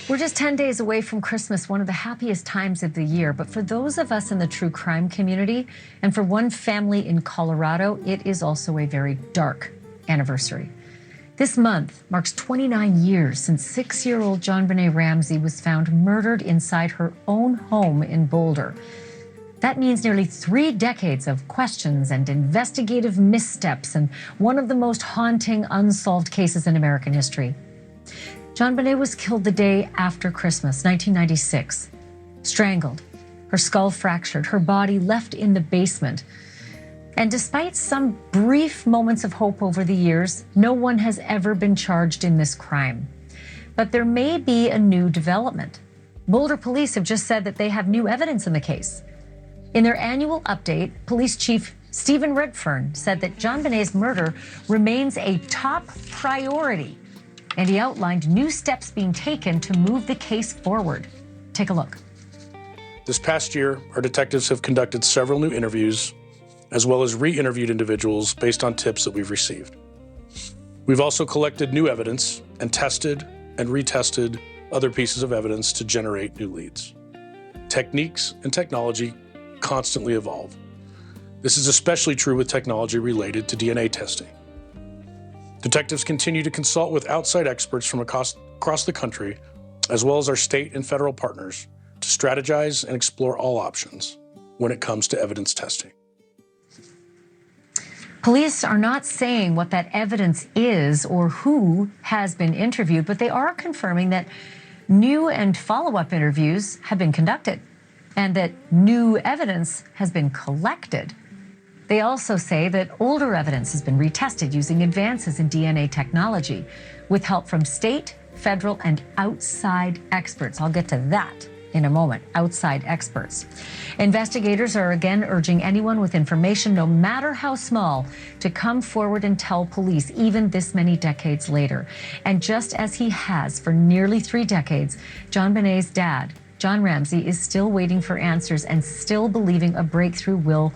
We're just 10 days away from Christmas, one of the happiest times of the year. But for those of us in the true crime community, and for one family in Colorado, it is also a very dark anniversary. This month marks 29 years since 6-year-old JonBenet Ramsey was found murdered inside her own home in Boulder. That means nearly 3 decades of questions and investigative missteps, and one of the most haunting unsolved cases in American history. JonBenet was killed the day after Christmas, 1996. Strangled, her skull fractured, her body left in the basement. And despite some brief moments of hope over the years, no one has ever been charged in this crime. But there may be a new development. Boulder police have just said that they have new evidence in the case. In their annual update, Police Chief Stephen Redfern said that JonBenet's murder remains a top priority. And he outlined new steps being taken to move the case forward. Take a look. This past year, our detectives have conducted several new interviews, as well as re-interviewed individuals based on tips that we've received. We've also collected new evidence and tested and retested other pieces of evidence to generate new leads. Techniques and technology constantly evolve. This is especially true with technology related to DNA testing. Detectives continue to consult with outside experts from across the country, as well as our state and federal partners, to strategize and explore all options when it comes to evidence testing. Police are not saying what that evidence is or who has been interviewed, but they are confirming that new and follow-up interviews have been conducted and that new evidence has been collected. They also say that older evidence has been retested using advances in DNA technology with help from state, federal, and outside experts. I'll get to that in a moment, outside experts. Investigators are again urging anyone with information, no matter how small, to come forward and tell police, even this many decades later. And just as he has for nearly 3 decades, JonBenet's dad, John Ramsey, is still waiting for answers and still believing a breakthrough will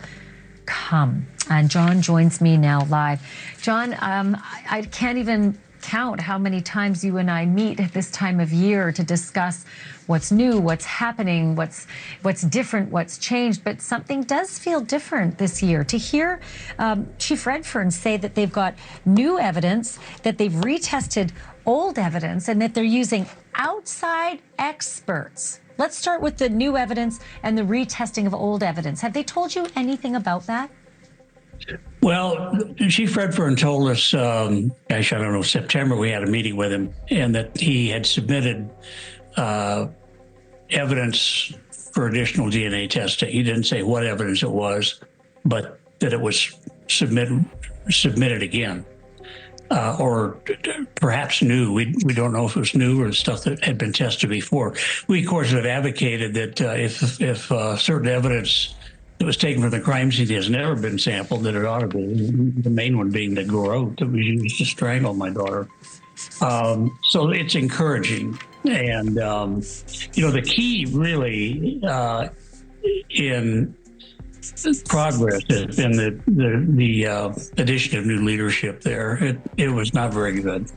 come. And John joins me now live. John, I can't even count how many times you and I meet at this time of year to discuss what's new, what's happening, what's different, what's changed. But something does feel different this year. To hear Chief Redfern say that they've got new evidence, that they've retested old evidence, and that they're using outside experts. Let's start with the new evidence and the retesting of old evidence. Have they told you anything about that? Well, Chief Redfern told us, gosh, I don't know, September, we had a meeting with him, and that he had submitted evidence for additional DNA testing. He didn't say what evidence it was, but that it was submitted again. Or perhaps new. We don't know if it was new or stuff that had been tested before. We, of course, have advocated that if certain evidence that was taken from the crime scene has never been sampled, that it ought to be. The main one being the garrote that was used to strangle my daughter. So it's encouraging. And, the key really in progress has been the addition of new leadership there. It was not very good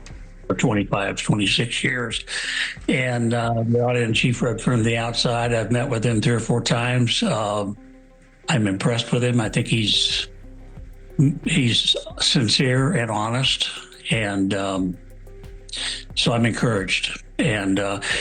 for 25, 26 years. And brought in Chief Redfern from the outside. I've met with him 3 or 4 times. I'm impressed with him. I think he's sincere and honest. And so I'm encouraged. And,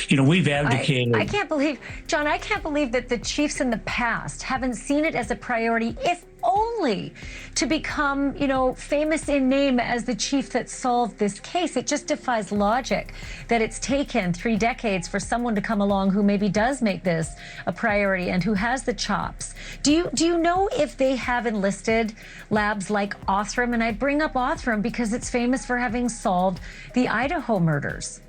we've advocated. I can't believe, John, I can't believe that the chiefs in the past haven't seen it as a priority, if only to become, famous in name as the chief that solved this case. It just defies logic that it's taken 3 decades for someone to come along who maybe does make this a priority and who has the chops. Do you know if they have enlisted labs like Othram? And I bring up Othram because it's famous for having solved the Idaho murders.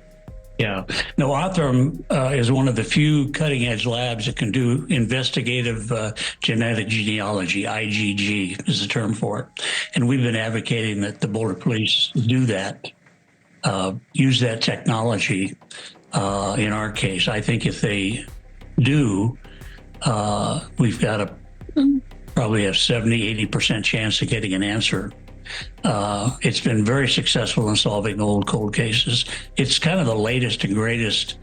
Yeah. No, Othram is one of the few cutting-edge labs that can do investigative genetic genealogy. IgG is the term for it. And we've been advocating that the Boulder Police do that, use that technology in our case. I think if they do, we've got a probably a 70-80% chance of getting an answer. It's been very successful in solving old cold cases. It's kind of the latest and greatest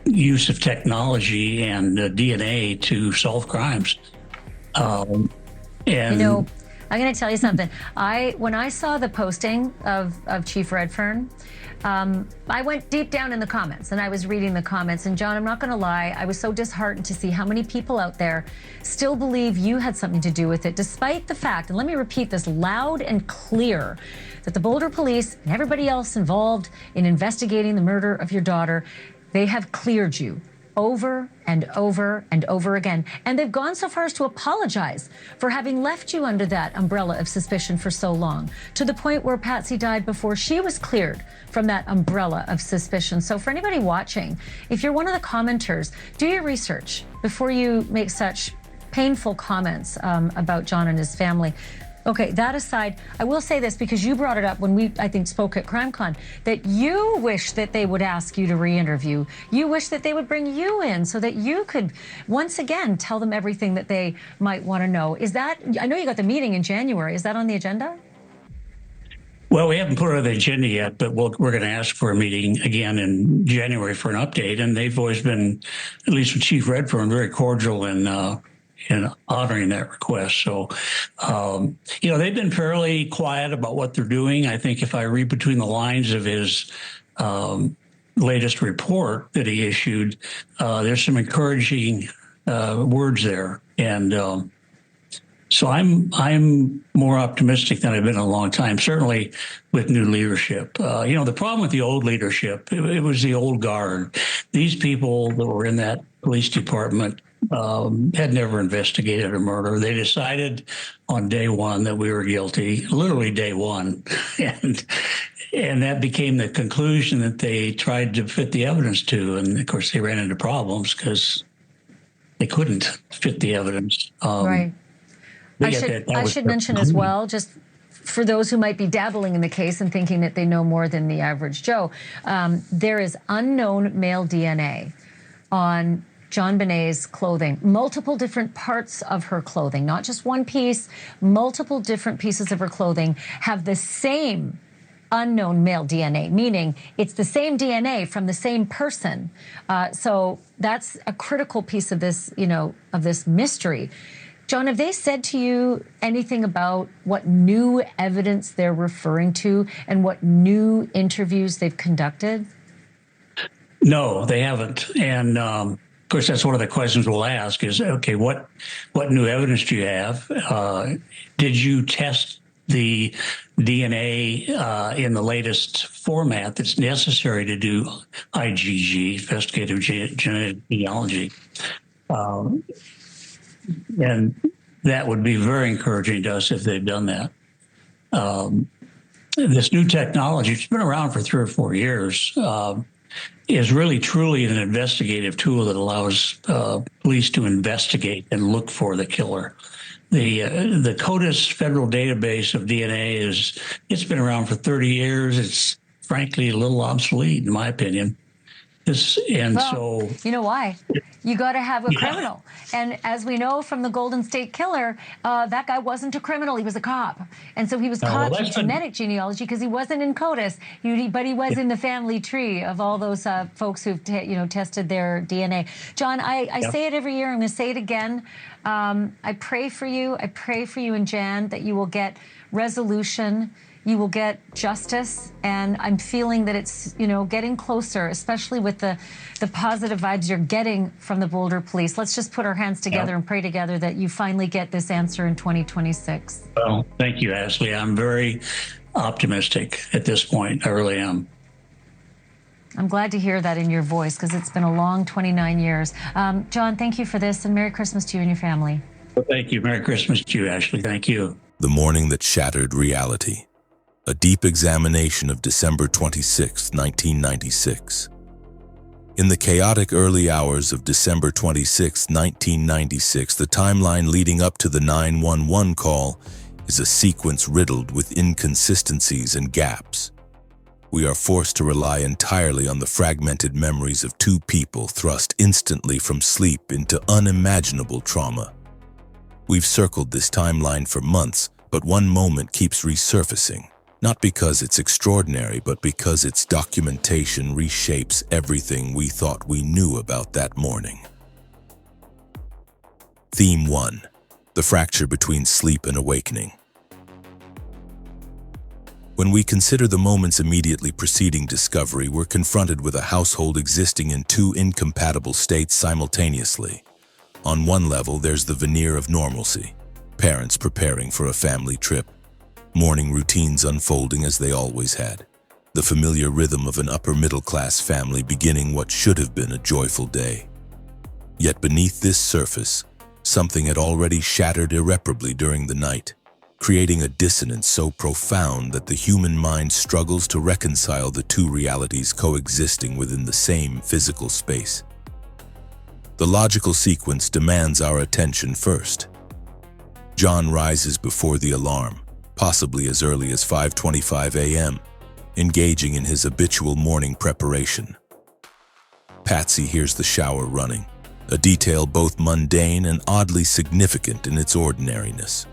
use of technology and DNA to solve crimes. And I'm going to tell you something. When I saw the posting of Chief Redfern, I went deep down in the comments and I was reading the comments. And John, I'm not going to lie, I was so disheartened to see how many people out there still believe you had something to do with it, despite the fact, and let me repeat this loud and clear, that the Boulder Police and everybody else involved in investigating the murder of your daughter, they have cleared you over and over and over again. And they've gone so far as to apologize for having left you under that umbrella of suspicion for so long, to the point where Patsy died before she was cleared from that umbrella of suspicion. So for anybody watching, if you're one of the commenters, do your research before you make such painful comments about John and his family. Okay, that aside, I will say this because you brought it up when we, I think, spoke at CrimeCon, that you wish that they would ask you to re-interview. You wish that they would bring you in so that you could, once again, tell them everything that they might want to know. Is that, I know you got the meeting in January. Is that on the agenda? Well, we haven't put it on the agenda yet, but we're going to ask for a meeting again in January for an update. And they've always been, at least with Chief Redfern, very cordial in honoring that request. So, they've been fairly quiet about what they're doing. I think if I read between the lines of his latest report that he issued, there's some encouraging words there. And so I'm more optimistic than I've been in a long time, certainly with new leadership. The problem with the old leadership, it was the old guard. These people that were in that police department had never investigated a murder. They decided on day one that we were guilty, literally day one. And that became the conclusion that they tried to fit the evidence to. And of course, they ran into problems because they couldn't fit the evidence. Right. I should mention as well, just for those who might be dabbling in the case and thinking that they know more than the average Joe, there is unknown male DNA on JonBenet's clothing, multiple different parts of her clothing, not just one piece, multiple different pieces of her clothing have the same unknown male DNA, meaning it's the same DNA from the same person. So that's a critical piece of this, of this mystery. John, have they said to you anything about what new evidence they're referring to and what new interviews they've conducted? No, they haven't. And of course, that's one of the questions we'll ask is, okay, what new evidence do you have? Did you test the DNA in the latest format that's necessary to do IgG, investigative genetic genealogy? And that would be very encouraging to us if they've done that. This new technology, it's been around for 3 or 4 years, is really truly an investigative tool that allows police to investigate and look for the killer. The CODIS federal database of DNA it's been around for 30 years. It's frankly a little obsolete, in my opinion. So you know why? You got to have a criminal. And as we know from the Golden State Killer, that guy wasn't a criminal. He was a cop. And so he was caught through genetic genealogy because he wasn't in CODIS, but he was in the family tree of all those folks who've tested their DNA. John, I say it every year. I'm going to say it again. I pray for you. I pray for you and Jan that you will get resolution. You will get justice, and I'm feeling that it's, getting closer, especially with the positive vibes you're getting from the Boulder Police. Let's just put our hands together and pray together that you finally get this answer in 2026. Well, thank you, Ashley. I'm very optimistic at this point. I really am. I'm glad to hear that in your voice because it's been a long 29 years. John, thank you for this, and Merry Christmas to you and your family. Well, thank you. Merry Christmas to you, Ashley. Thank you. The morning that shattered reality. A deep examination of December 26, 1996. In the chaotic early hours of December 26, 1996, the timeline leading up to the 911 call is a sequence riddled with inconsistencies and gaps. We are forced to rely entirely on the fragmented memories of 2 people thrust instantly from sleep into unimaginable trauma. We've circled this timeline for months, but one moment keeps resurfacing. Not because it's extraordinary, but because its documentation reshapes everything we thought we knew about that morning. Theme 1. The fracture between sleep and awakening. When we consider the moments immediately preceding discovery, we're confronted with a household existing in two incompatible states simultaneously. On one level, there's the veneer of normalcy, parents preparing for a family trip, morning routines unfolding as they always had, the familiar rhythm of an upper-middle-class family beginning what should have been a joyful day. Yet beneath this surface, something had already shattered irreparably during the night, creating a dissonance so profound that the human mind struggles to reconcile the two realities coexisting within the same physical space. The logical sequence demands our attention first. John rises before the alarm, possibly as early as 5:25 a.m., engaging in his habitual morning preparation. Patsy hears the shower running, a detail both mundane and oddly significant in its ordinariness.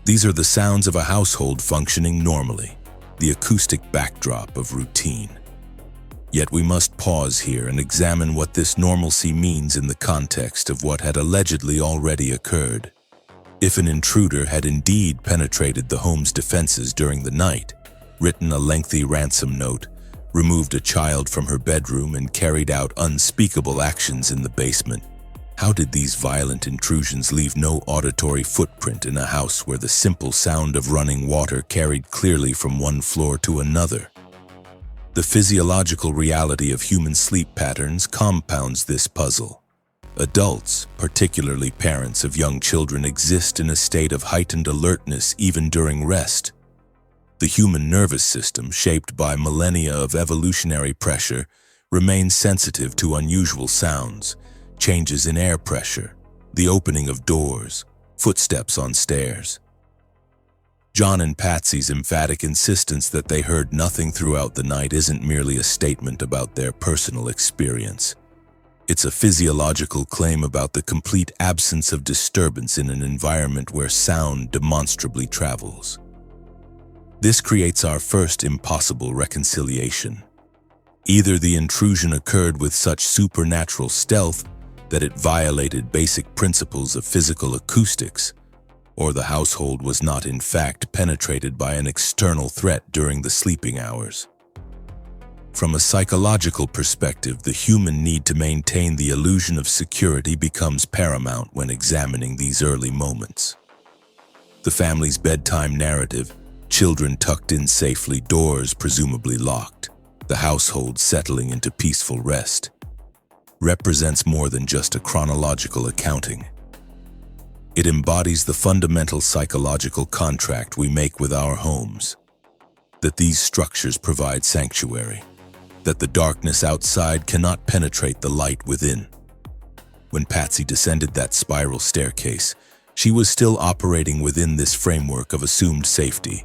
These are the sounds of a household functioning normally, the acoustic backdrop of routine. Yet we must pause here and examine what this normalcy means in the context of what had allegedly already occurred. If an intruder had indeed penetrated the home's defenses during the night, written a lengthy ransom note, removed a child from her bedroom, and carried out unspeakable actions in the basement, how did these violent intrusions leave no auditory footprint in a house where the simple sound of running water carried clearly from one floor to another? The physiological reality of human sleep patterns compounds this puzzle. Adults, particularly parents of young children, exist in a state of heightened alertness even during rest. The human nervous system, shaped by millennia of evolutionary pressure, remains sensitive to unusual sounds, changes in air pressure, the opening of doors, footsteps on stairs. John and Patsy's emphatic insistence that they heard nothing throughout the night isn't merely a statement about their personal experience. It's a physiological claim about the complete absence of disturbance in an environment where sound demonstrably travels. This creates our first impossible reconciliation. Either the intrusion occurred with such supernatural stealth that it violated basic principles of physical acoustics, or the household was not in fact penetrated by an external threat during the sleeping hours. From a psychological perspective, the human need to maintain the illusion of security becomes paramount when examining these early moments. The family's bedtime narrative, children tucked in safely, doors presumably locked, the household settling into peaceful rest, represents more than just a chronological accounting. It embodies the fundamental psychological contract we make with our homes, that these structures provide sanctuary, that the darkness outside cannot penetrate the light within. When Patsy descended that spiral staircase, she was still operating within this framework of assumed safety.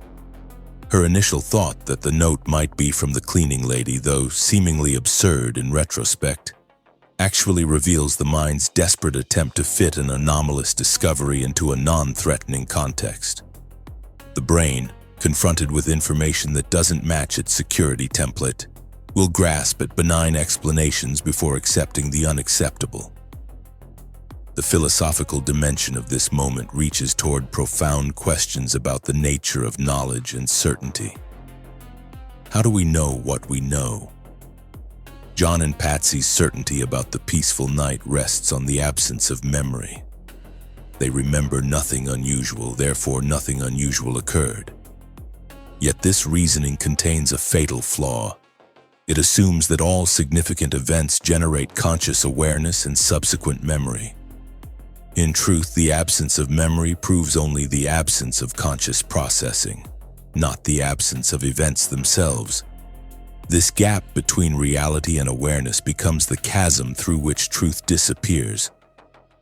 Her initial thought that the note might be from the cleaning lady, though seemingly absurd in retrospect, actually reveals the mind's desperate attempt to fit an anomalous discovery into a non-threatening context. The brain, confronted with information that doesn't match its security template, will grasp at benign explanations before accepting the unacceptable. The philosophical dimension of this moment reaches toward profound questions about the nature of knowledge and certainty. How do we know what we know? John and Patsy's certainty about the peaceful night rests on the absence of memory. They remember nothing unusual, therefore nothing unusual occurred. Yet this reasoning contains a fatal flaw. It assumes that all significant events generate conscious awareness and subsequent memory. In truth, the absence of memory proves only the absence of conscious processing, not the absence of events themselves. This gap between reality and awareness becomes the chasm through which truth disappears,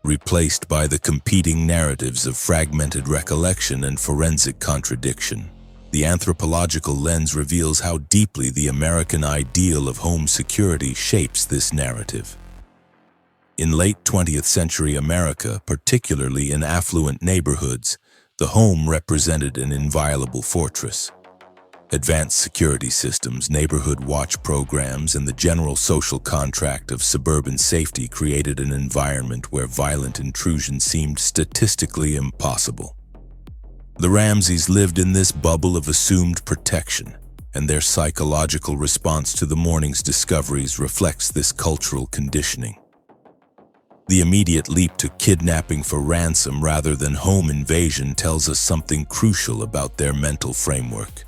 replaced by the competing narratives of fragmented recollection and forensic contradiction. The anthropological lens reveals how deeply the American ideal of home security shapes this narrative. In late 20th century America, particularly in affluent neighborhoods, the home represented an inviolable fortress. Advanced security systems, neighborhood watch programs, and the general social contract of suburban safety created an environment where violent intrusion seemed statistically impossible. The Ramseys lived in this bubble of assumed protection, and their psychological response to the morning's discoveries reflects this cultural conditioning. The immediate leap to kidnapping for ransom rather than home invasion tells us something crucial about their mental framework.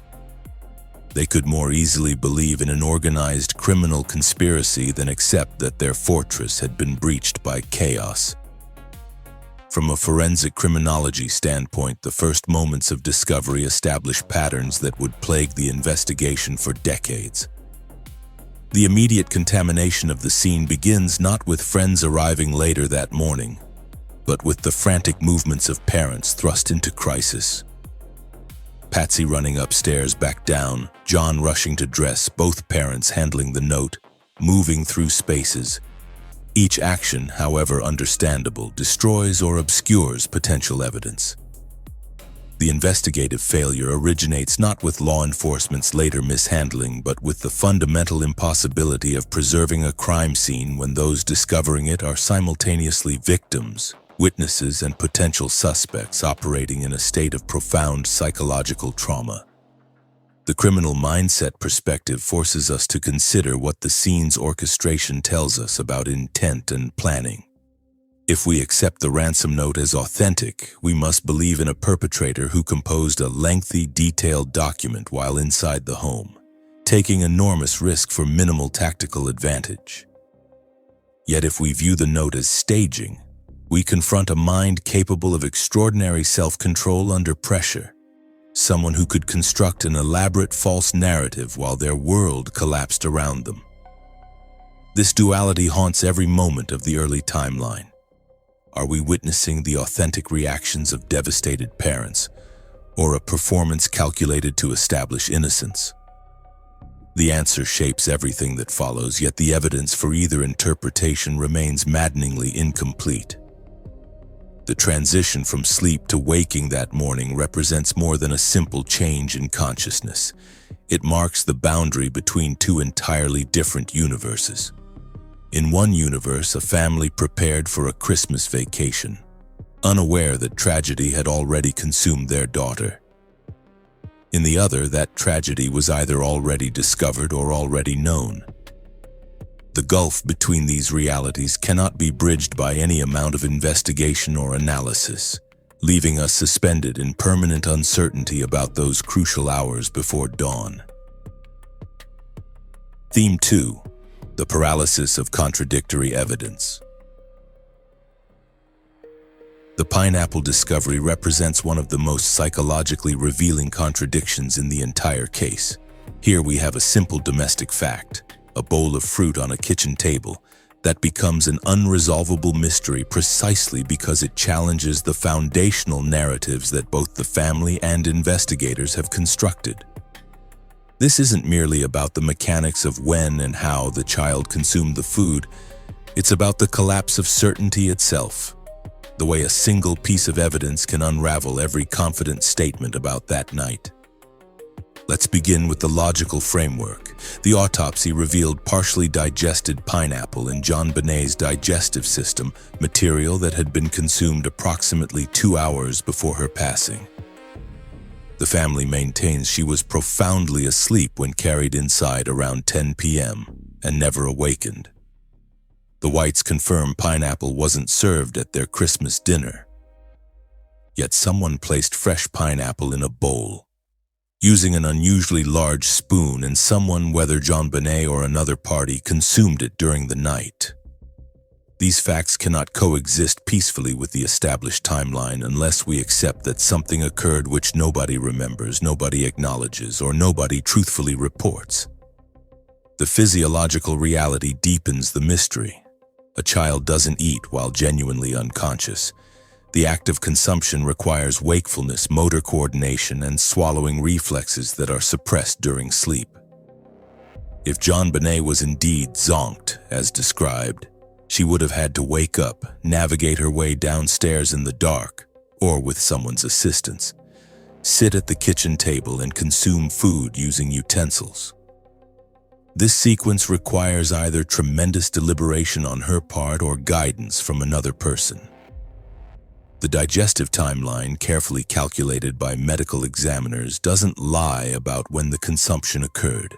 They could more easily believe in an organized criminal conspiracy than accept that their fortress had been breached by chaos. From a forensic criminology standpoint, the first moments of discovery establish patterns that would plague the investigation for decades. The immediate contamination of the scene begins not with friends arriving later that morning, but with the frantic movements of parents thrust into crisis. Patsy running upstairs back down, John rushing to dress, both parents handling the note, moving through spaces. Each action, however understandable, destroys or obscures potential evidence. The investigative failure originates not with law enforcement's later mishandling, but with the fundamental impossibility of preserving a crime scene when those discovering it are simultaneously victims, witnesses, and potential suspects operating in a state of profound psychological trauma. The criminal mindset perspective forces us to consider what the scene's orchestration tells us about intent and planning. If we accept the ransom note as authentic, we must believe in a perpetrator who composed a lengthy, detailed document while inside the home, taking enormous risk for minimal tactical advantage. Yet if we view the note as staging, we confront a mind capable of extraordinary self-control under pressure, someone who could construct an elaborate false narrative while their world collapsed around them. This duality haunts every moment of the early timeline. Are we witnessing the authentic reactions of devastated parents, or a performance calculated to establish innocence? The answer shapes everything that follows, yet the evidence for either interpretation remains maddeningly incomplete. The transition from sleep to waking that morning represents more than a simple change in consciousness. It marks the boundary between two entirely different universes. In one universe, a family prepared for a Christmas vacation, unaware that tragedy had already consumed their daughter. In the other, that tragedy was either already discovered or already known. The gulf between these realities cannot be bridged by any amount of investigation or analysis, leaving us suspended in permanent uncertainty about those crucial hours before dawn. Theme 2: The paralysis of contradictory evidence. The pineapple discovery represents one of the most psychologically revealing contradictions in the entire case. Here we have a simple domestic fact, a bowl of fruit on a kitchen table, that becomes an unresolvable mystery precisely because it challenges the foundational narratives that both the family and investigators have constructed. This isn't merely about the mechanics of when and how the child consumed the food. It's about the collapse of certainty itself, the way a single piece of evidence can unravel every confident statement about that night. Let's begin with the logical framework. The autopsy revealed partially digested pineapple in JonBenet's digestive system, material that had been consumed approximately 2 hours before her passing. The family maintains she was profoundly asleep when carried inside around 10 p.m. and never awakened. The Whites confirm pineapple wasn't served at their Christmas dinner. Yet someone placed fresh pineapple in a bowl, using an unusually large spoon, and someone, whether JonBenet or another party, consumed it during the night. These facts cannot coexist peacefully with the established timeline unless we accept that something occurred which nobody remembers, nobody acknowledges, or nobody truthfully reports. The physiological reality deepens the mystery. A child doesn't eat while genuinely unconscious. The act of consumption requires wakefulness, motor coordination, and swallowing reflexes that are suppressed during sleep. If JonBenet was indeed zonked, as described, she would have had to wake up, navigate her way downstairs in the dark, or with someone's assistance. sit at the kitchen table, and consume food using utensils. This sequence requires either tremendous deliberation on her part or guidance from another person. The digestive timeline, carefully calculated by medical examiners, doesn't lie about when the consumption occurred.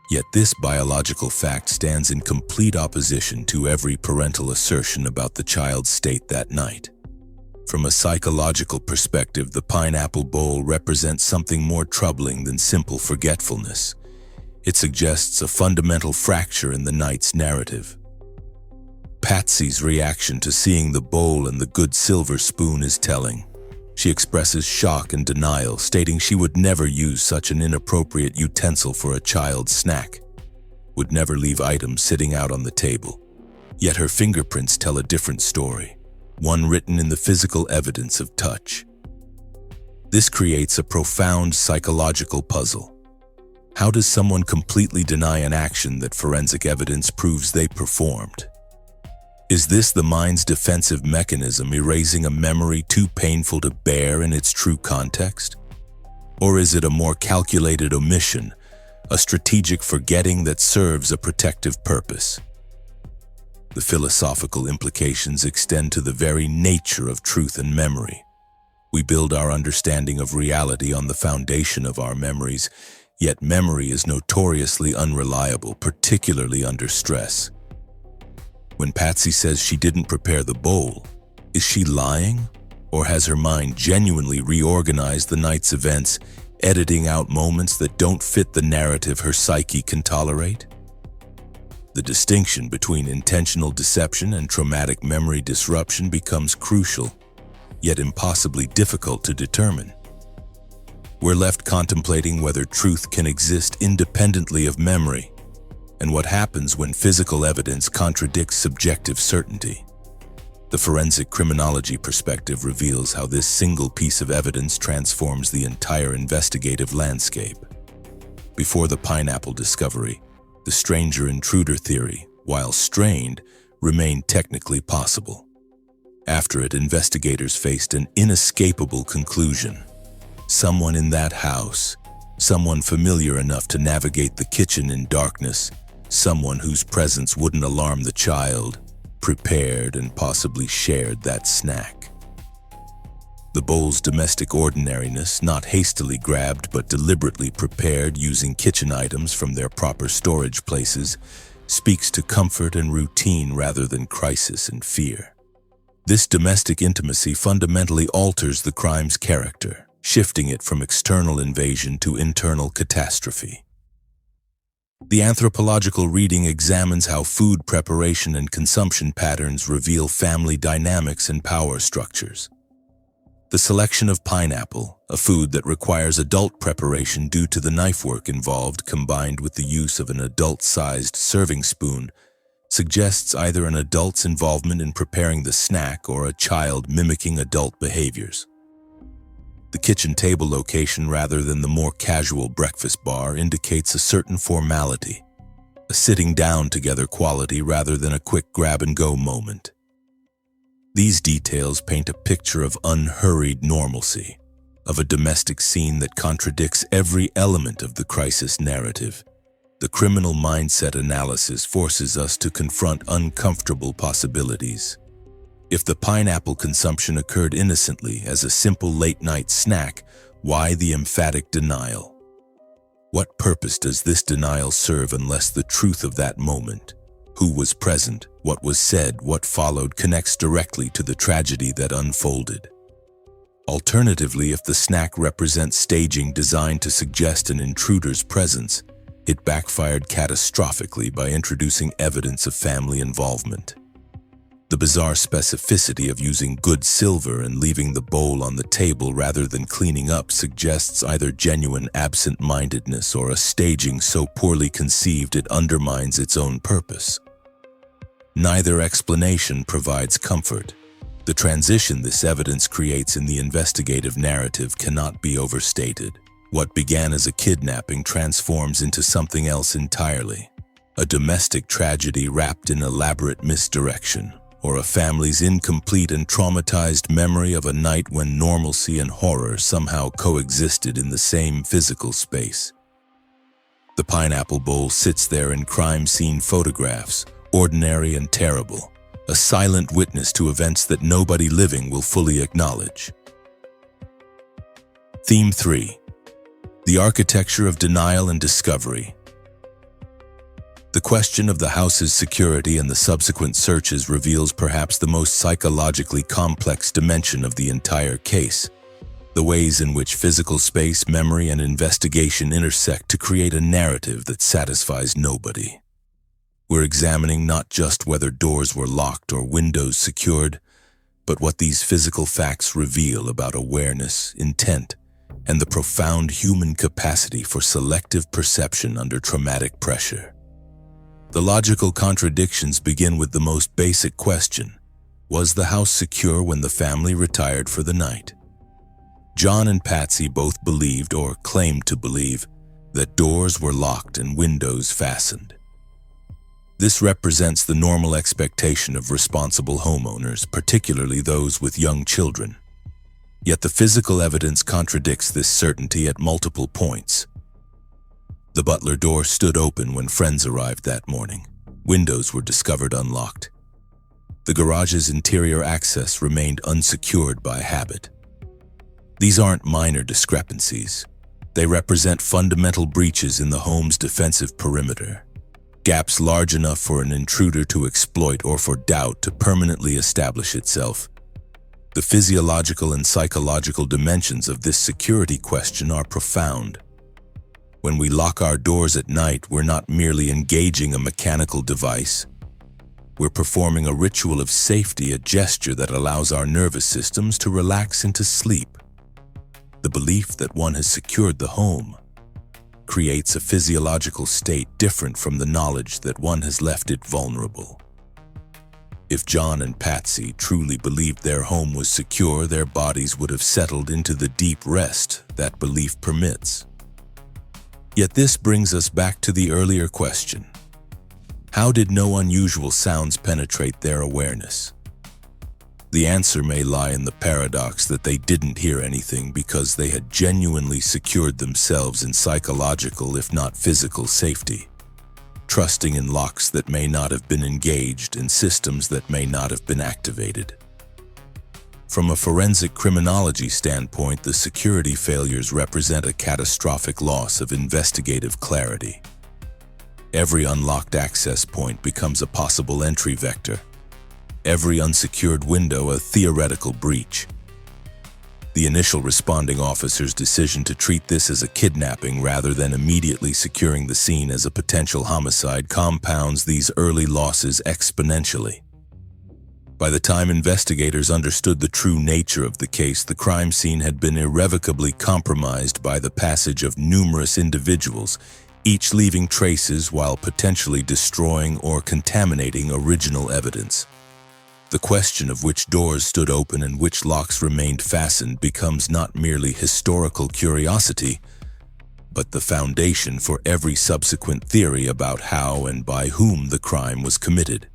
Yet this biological fact stands in complete opposition to every parental assertion about the child's state that night. From a psychological perspective, the pineapple bowl represents something more troubling than simple forgetfulness. It suggests a fundamental fracture in the night's narrative. Patsy's reaction to seeing the bowl and the good silver spoon is telling. She expresses shock and denial, stating she would never use such an inappropriate utensil for a child's snack, would never leave items sitting out on the table. Yet her fingerprints tell a different story, one written in the physical evidence of touch. This creates a profound psychological puzzle. How does someone completely deny an action that forensic evidence proves they performed? Is this the mind's defensive mechanism erasing a memory too painful to bear in its true context? Or is it a more calculated omission, a strategic forgetting that serves a protective purpose? The philosophical implications extend to the very nature of truth and memory. We build our understanding of reality on the foundation of our memories, yet memory is notoriously unreliable, particularly under stress. When Patsy says she didn't prepare the bowl, is she lying? Or has her mind genuinely reorganized the night's events, editing out moments that don't fit the narrative her psyche can tolerate? The distinction between intentional deception and traumatic memory disruption becomes crucial, yet impossibly difficult to determine. We're left contemplating whether truth can exist independently of memory, and what happens when physical evidence contradicts subjective certainty. The forensic criminology perspective reveals how this single piece of evidence transforms the entire investigative landscape. Before the pineapple discovery, the stranger-intruder theory, while strained, remained technically possible. After it, investigators faced an inescapable conclusion. Someone in that house, someone familiar enough to navigate the kitchen in darkness, someone whose presence wouldn't alarm the child, prepared and possibly shared that snack. The bowl's domestic ordinariness, not hastily grabbed but deliberately prepared using kitchen items from their proper storage places, speaks to comfort and routine rather than crisis and fear. This domestic intimacy fundamentally alters the crime's character, shifting it from external invasion to internal catastrophe. The anthropological reading examines how food preparation and consumption patterns reveal family dynamics and power structures. The selection of pineapple, a food that requires adult preparation due to the knife work involved, combined with the use of an adult-sized serving spoon, suggests either an adult's involvement in preparing the snack or a child mimicking adult behaviors. The kitchen table location rather than the more casual breakfast bar indicates a certain formality, a sitting down together quality rather than a quick grab-and-go moment. These details paint a picture of unhurried normalcy, of a domestic scene that contradicts every element of the crisis narrative. The criminal mindset analysis forces us to confront uncomfortable possibilities. If the pineapple consumption occurred innocently as a simple late-night snack, why the emphatic denial? What purpose does this denial serve unless the truth of that moment, who was present, what was said, what followed, connects directly to the tragedy that unfolded? Alternatively, if the snack represents staging designed to suggest an intruder's presence, it backfired catastrophically by introducing evidence of family involvement. The bizarre specificity of using good silver and leaving the bowl on the table rather than cleaning up suggests either genuine absent-mindedness or a staging so poorly conceived it undermines its own purpose. Neither explanation provides comfort. The transition this evidence creates in the investigative narrative cannot be overstated. What began as a kidnapping transforms into something else entirely, a domestic tragedy wrapped in elaborate misdirection, or a family's incomplete and traumatized memory of a night when normalcy and horror somehow coexisted in the same physical space. The pineapple bowl sits there in crime scene photographs, ordinary and terrible, a silent witness to events that nobody living will fully acknowledge. Theme 3. The architecture of denial and discovery. The question of the house's security and the subsequent searches reveals perhaps the most psychologically complex dimension of the entire case, the ways in which physical space, memory, and investigation intersect to create a narrative that satisfies nobody. We're examining not just whether doors were locked or windows secured, but what these physical facts reveal about awareness, intent, and the profound human capacity for selective perception under traumatic pressure. The logical contradictions begin with the most basic question: was the house secure when the family retired for the night? John and Patsy both believed, or claimed to believe, that doors were locked and windows fastened. This represents the normal expectation of responsible homeowners, particularly those with young children. Yet the physical evidence contradicts this certainty at multiple points. The butler door stood open when friends arrived that morning. Windows were discovered unlocked. The garage's interior access remained unsecured by habit. These aren't minor discrepancies. They represent fundamental breaches in the home's defensive perimeter, gaps large enough for an intruder to exploit or for doubt to permanently establish itself. The physiological and psychological dimensions of this security question are profound. When we lock our doors at night, we're not merely engaging a mechanical device. We're performing a ritual of safety, a gesture that allows our nervous systems to relax into sleep. The belief that one has secured the home creates a physiological state different from the knowledge that one has left it vulnerable. If John and Patsy truly believed their home was secure, their bodies would have settled into the deep rest that belief permits. Yet this brings us back to the earlier question: how did no unusual sounds penetrate their awareness? The answer may lie in the paradox that they didn't hear anything because they had genuinely secured themselves in psychological, if not physical, safety, trusting in locks that may not have been engaged and systems that may not have been activated. From a forensic criminology standpoint, the security failures represent a catastrophic loss of investigative clarity. Every unlocked access point becomes a possible entry vector. Every unsecured window a theoretical breach. The initial responding officer's decision to treat this as a kidnapping rather than immediately securing the scene as a potential homicide compounds these early losses exponentially. By the time investigators understood the true nature of the case, the crime scene had been irrevocably compromised by the passage of numerous individuals, each leaving traces while potentially destroying or contaminating original evidence. The question of which doors stood open and which locks remained fastened becomes not merely historical curiosity, but the foundation for every subsequent theory about how and by whom the crime was committed.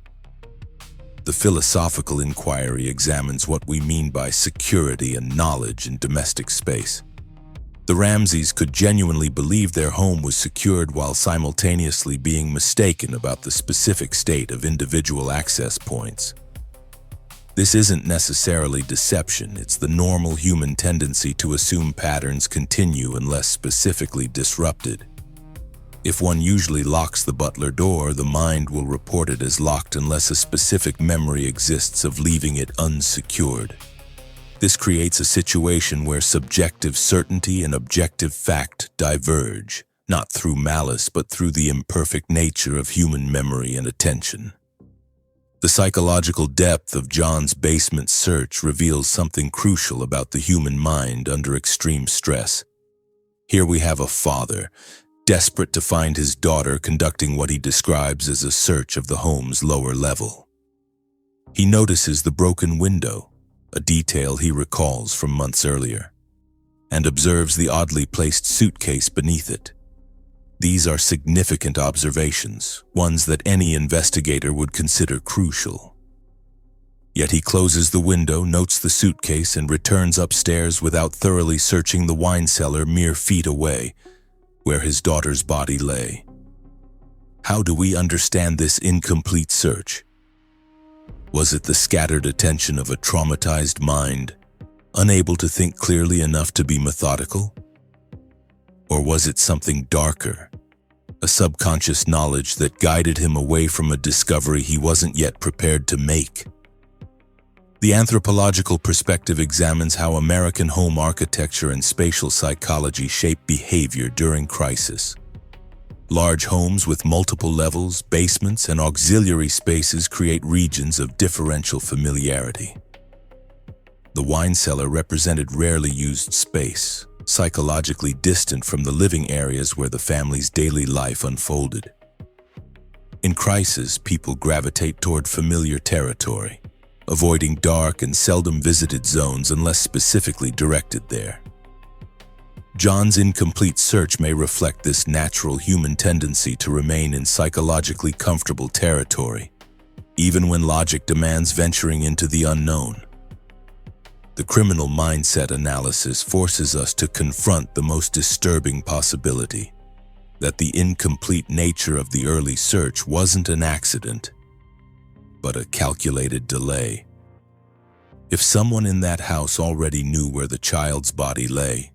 The philosophical inquiry examines what we mean by security and knowledge in domestic space. The Ramseys could genuinely believe their home was secured while simultaneously being mistaken about the specific state of individual access points. This isn't necessarily deception, it's the normal human tendency to assume patterns continue unless specifically disrupted. If one usually locks the butler door, the mind will report it as locked unless a specific memory exists of leaving it unsecured. This creates a situation where subjective certainty and objective fact diverge, not through malice but through the imperfect nature of human memory and attention. The psychological depth of John's basement search reveals something crucial about the human mind under extreme stress. Here we have a father, desperate to find his daughter, conducting what he describes as a search of the home's lower level. He notices the broken window, a detail he recalls from months earlier, and observes the oddly placed suitcase beneath it. These are significant observations, ones that any investigator would consider crucial. Yet he closes the window, notes the suitcase, and returns upstairs without thoroughly searching the wine cellar mere feet away, where his daughter's body lay. How do we understand this incomplete search? Was it the scattered attention of a traumatized mind, unable to think clearly enough to be methodical? Or was it something darker, a subconscious knowledge that guided him away from a discovery he wasn't yet prepared to make? The anthropological perspective examines how American home architecture and spatial psychology shape behavior during crisis. Large homes with multiple levels, basements, and auxiliary spaces create regions of differential familiarity. The wine cellar represented rarely used space, psychologically distant from the living areas where the family's daily life unfolded. In crisis, people gravitate toward familiar territory, avoiding dark and seldom visited zones unless specifically directed there. John's incomplete search may reflect this natural human tendency to remain in psychologically comfortable territory, even when logic demands venturing into the unknown. The criminal mindset analysis forces us to confront the most disturbing possibility, that the incomplete nature of the early search wasn't an accident, but a calculated delay. If someone in that house already knew where the child's body lay,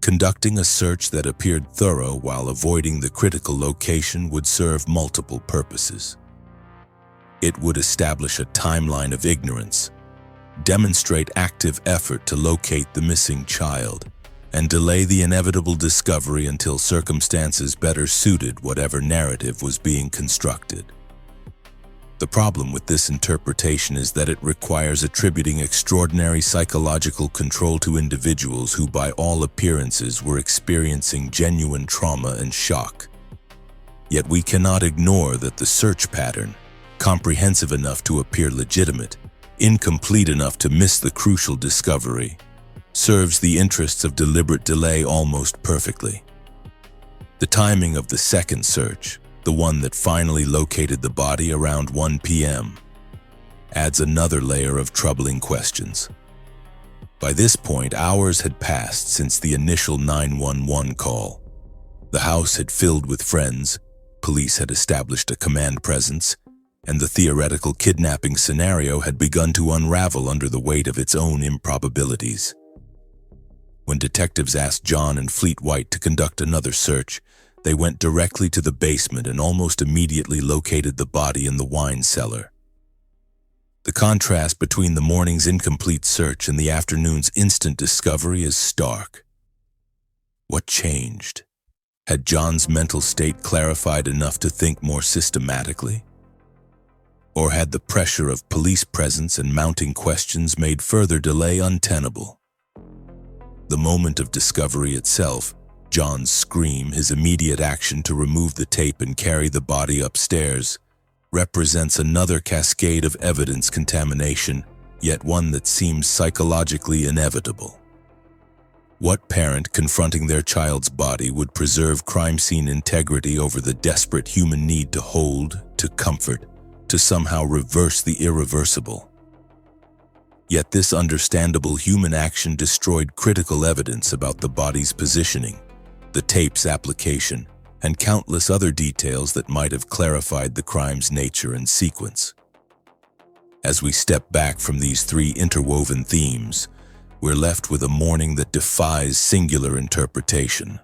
conducting a search that appeared thorough while avoiding the critical location would serve multiple purposes. It would establish a timeline of ignorance, demonstrate active effort to locate the missing child, and delay the inevitable discovery until circumstances better suited whatever narrative was being constructed. The problem with this interpretation is that it requires attributing extraordinary psychological control to individuals who, by all appearances, were experiencing genuine trauma and shock. Yet we cannot ignore that the search pattern, comprehensive enough to appear legitimate, incomplete enough to miss the crucial discovery, serves the interests of deliberate delay almost perfectly. The timing of the second search, the one that finally located the body around 1 p.m., adds another layer of troubling questions. By this point, hours had passed since the initial 911 call. The house had filled with friends, police had established a command presence, and the theoretical kidnapping scenario had begun to unravel under the weight of its own improbabilities. When detectives asked John and Fleet White to conduct another search, they went directly to the basement and almost immediately located the body in the wine cellar. The contrast between the morning's incomplete search and the afternoon's instant discovery is stark. What changed? Had John's mental state clarified enough to think more systematically? Or had the pressure of police presence and mounting questions made further delay untenable? The moment of discovery itself, John's scream, his immediate action to remove the tape and carry the body upstairs, represents another cascade of evidence contamination, yet one that seems psychologically inevitable. What parent confronting their child's body would preserve crime scene integrity over the desperate human need to hold, to comfort, to somehow reverse the irreversible? Yet this understandable human action destroyed critical evidence about the body's positioning, the tape's application, and countless other details that might have clarified the crime's nature and sequence. As we step back from these three interwoven themes, we're left with a morning that defies singular interpretation.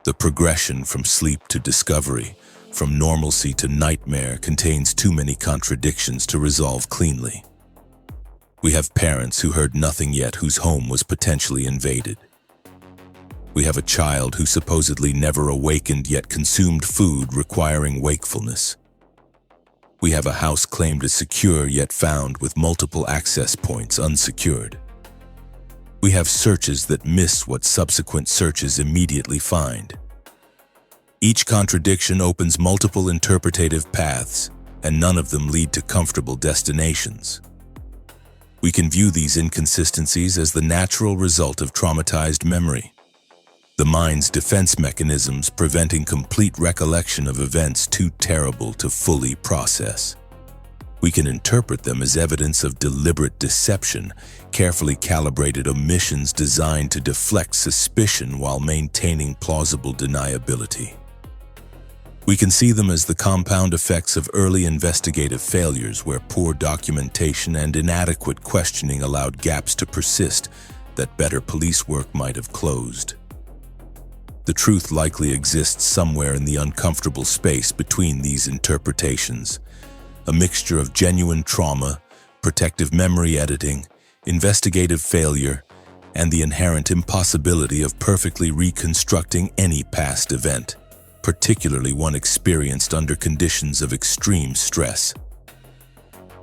The progression from sleep to discovery, from normalcy to nightmare, contains too many contradictions to resolve cleanly. We have parents who heard nothing yet whose home was potentially invaded. We have a child who supposedly never awakened yet consumed food requiring wakefulness. We have a house claimed as secure yet found with multiple access points unsecured. We have searches that miss what subsequent searches immediately find. Each contradiction opens multiple interpretative paths, and none of them lead to comfortable destinations. We can view these inconsistencies as the natural result of traumatized memory, the mind's defense mechanisms preventing complete recollection of events too terrible to fully process. We can interpret them as evidence of deliberate deception, carefully calibrated omissions designed to deflect suspicion while maintaining plausible deniability. We can see them as the compound effects of early investigative failures where poor documentation and inadequate questioning allowed gaps to persist that better police work might have closed. The truth likely exists somewhere in the uncomfortable space between these interpretations, a mixture of genuine trauma, protective memory editing, investigative failure, and the inherent impossibility of perfectly reconstructing any past event, particularly one experienced under conditions of extreme stress.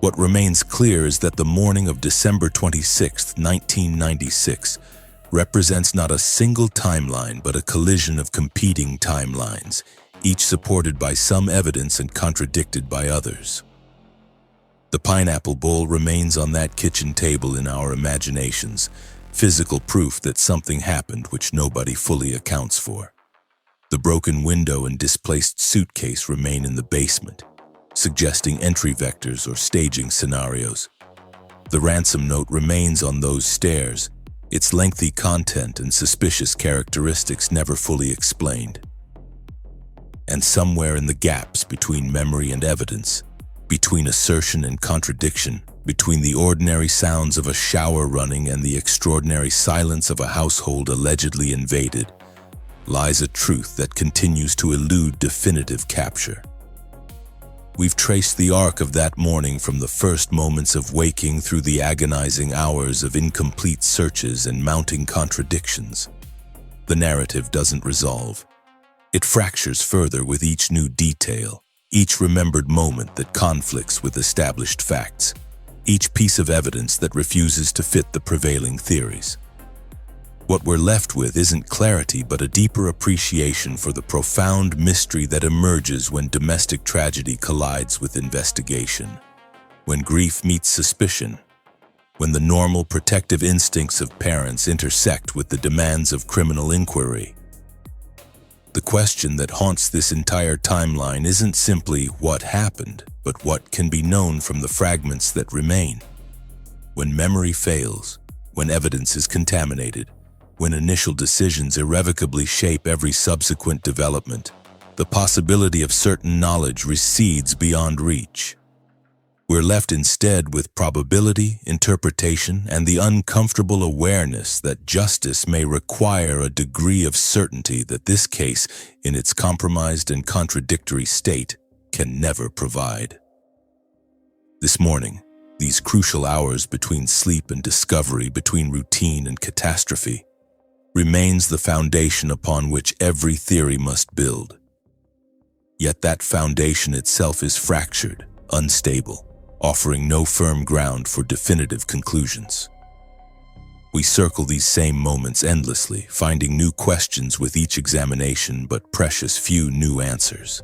What remains clear is that the morning of December 26, 1996, represents not a single timeline but a collision of competing timelines, each supported by some evidence and contradicted by others. The pineapple bowl remains on that kitchen table in our imaginations, physical proof that something happened which nobody fully accounts for. The broken window and displaced suitcase remain in the basement, suggesting entry vectors or staging scenarios. The ransom note remains on those stairs, its lengthy content and suspicious characteristics never fully explained. And somewhere in the gaps between memory and evidence, between assertion and contradiction, between the ordinary sounds of a shower running and the extraordinary silence of a household allegedly invaded, lies a truth that continues to elude definitive capture. We've traced the arc of that morning from the first moments of waking through the agonizing hours of incomplete searches and mounting contradictions. The narrative doesn't resolve. It fractures further with each new detail, each remembered moment that conflicts with established facts, each piece of evidence that refuses to fit the prevailing theories. What we're left with isn't clarity but a deeper appreciation for the profound mystery that emerges when domestic tragedy collides with investigation, when grief meets suspicion, when the normal protective instincts of parents intersect with the demands of criminal inquiry. The question that haunts this entire timeline isn't simply what happened, but what can be known from the fragments that remain. When memory fails, when evidence is contaminated, when initial decisions irrevocably shape every subsequent development, the possibility of certain knowledge recedes beyond reach. We're left instead with probability, interpretation, and the uncomfortable awareness that justice may require a degree of certainty that this case, in its compromised and contradictory state, can never provide. This morning, these crucial hours between sleep and discovery, between routine and catastrophe, remains the foundation upon which every theory must build. Yet that foundation itself is fractured, unstable, offering no firm ground for definitive conclusions. We circle these same moments endlessly, finding new questions with each examination but precious few new answers.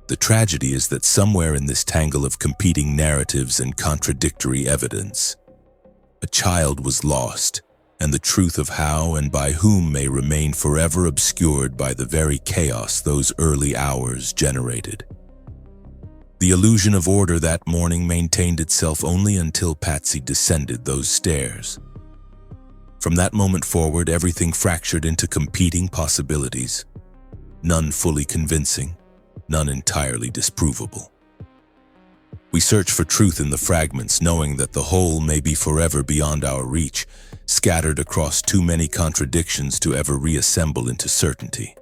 The tragedy is that somewhere in this tangle of competing narratives and contradictory evidence, a child was lost, and the truth of how and by whom may remain forever obscured by the very chaos those early hours generated. The illusion of order that morning maintained itself only until Patsy descended those stairs. From that moment forward, everything fractured into competing possibilities, none fully convincing, none entirely disprovable. We search for truth in the fragments, knowing that the whole may be forever beyond our reach, scattered across too many contradictions to ever reassemble into certainty.